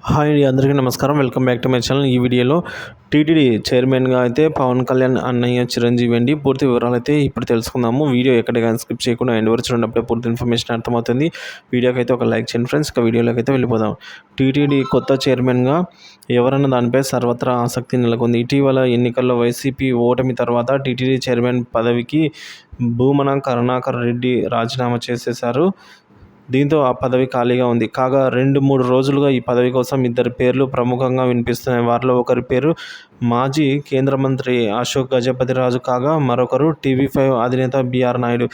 Hi అండి, అందరికీ నమస్కారం. Welcome back to my channel. ఈ వీడియోలో టీటీడీ చైర్మన్గా అయితే పవన్ కళ్యాణ్ అన్నయ్య చిరంజీవి అండి. పూర్తి వివరాలు అయితే ఇప్పుడు తెలుసుకుందాము. వీడియో ఎక్కడ కానీ స్కిప్ చేయకుండా ఎండ్ వరకు చూడనప్పుడే పూర్తి ఇన్ఫర్మేషన్ అర్థమవుతుంది. వీడియోకి అయితే ఒక లైక్ చేయండి ఫ్రెండ్స్. ఇక వీడియోలోకి అయితే వెళ్ళిపోదాం. టీటీడీ కొత్త చైర్మన్గా ఎవరన్న దానిపై సర్వత్రా ఆసక్తి నెలకొంది. ఇటీవల ఎన్నికల్లో వైసీపీ ఓటమి తర్వాత టీటీడీ చైర్మన్ పదవికి భూమన కరుణాకర్ రెడ్డి రాజీనామా చేసేశారు. దీంతో ఆ పదవి ఖాళీగా ఉంది. కాగా 2-3 రోజులుగా ఈ పదవి కోసం ఇద్దరి పేర్లు ప్రముఖంగా వినిపిస్తున్నాయి. వారిలో ఒకరి పేరు మాజీ కేంద్ర మంత్రి అశోక్ గజపతిరాజు కాగా, మరొకరు టీవీ5 అధినేత బీఆర్ నాయుడు.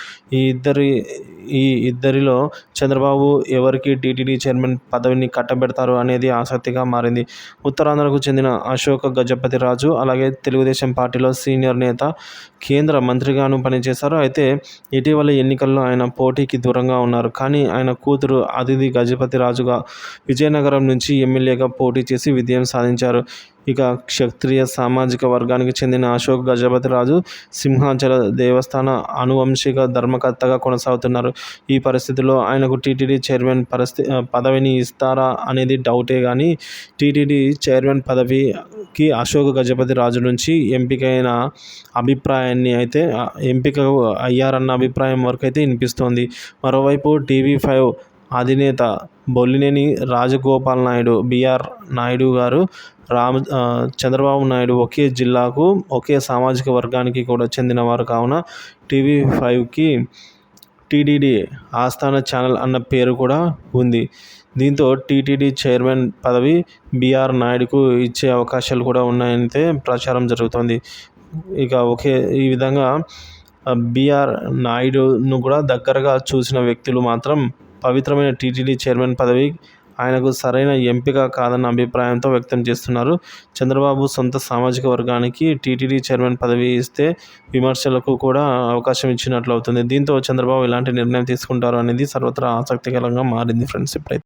ఈ ఇద్దరిలో చంద్రబాబు ఎవరికి టీటీడీ చైర్మన్ పదవిని కట్టబెడతారు అనేది ఆసక్తిగా మారింది. ఉత్తరాంధ్రకు చెందిన అశోక్ గజపతిరాజు అలాగే తెలుగుదేశం పార్టీలో సీనియర్ నేత, కేంద్ర మంత్రిగాను పనిచేశారు. అయితే ఇటీవల ఎన్నికల్లో ఆయన పోటీకి దూరంగా ఉన్నారు. కానీ ఆయన కూతురు అదితి గజపతిరాజుగా విజయనగరం నుంచి ఎమ్మెల్యేగా పోటీ చేసి విజయం సాధించారు. ఇక క్షత్రియ సామాజిక వర్గానికి చెందిన అశోక్ గజపతిరాజు సింహాచల దేవస్థాన ఆనువంశిక ధర్మకర్తగా కొనసాగుతున్నారు. ఈ పరిస్థితుల్లో ఆయనకు టీటీడీ చైర్మన్ పదవిని ఇస్తారా అనేది డౌటే. కానీ టీటీడీ చైర్మన్ పదవికి అశోక్ గజపతిరాజు నుంచి ఎంపిక అయ్యారన్న అభిప్రాయం వరకు అయితే వినిపిస్తోంది. మరోవైపు టీవీ5 అధినేత బొల్లినేని రాజగోపాల్ నాయుడు, బీఆర్ నాయుడు గారు, చంద్రబాబు నాయుడు ఒకే జిల్లాకు, ఒకే సామాజిక వర్గానికి కూడా చెందినవారు కావున టీవీ5కి టీటీడీ ఆస్థాన ఛానల్ అన్న పేరు కూడా ఉంది. దీంతో టీటీడీ చైర్మన్ పదవి బీఆర్ నాయుడుకు ఇచ్చే అవకాశాలు కూడా ఉన్నాయంటే ప్రచారం జరుగుతోంది. ఇక ఈ విధంగా బీఆర్ నాయుడును కూడా దగ్గరగా చూసిన వ్యక్తులు మాత్రం పవిత్రమైన టీటీడీ చైర్మన్ పదవి ఆయనకు సరైన ఎంపిక కాదన్న అభిప్రాయంతో వ్యక్తం చేస్తున్నారు. చంద్రబాబు సొంత సామాజిక వర్గానికి టీటీడీ చైర్మన్ పదవి ఇస్తే విమర్శలకు కూడా అవకాశం ఇచ్చినట్లు అవుతుంది. దీంతో చంద్రబాబు ఎలాంటి నిర్ణయం తీసుకుంటారు అనేది సర్వత్రా ఆసక్తికరంగా మారింది ఫ్రెండ్స్. ఇప్పుడైతే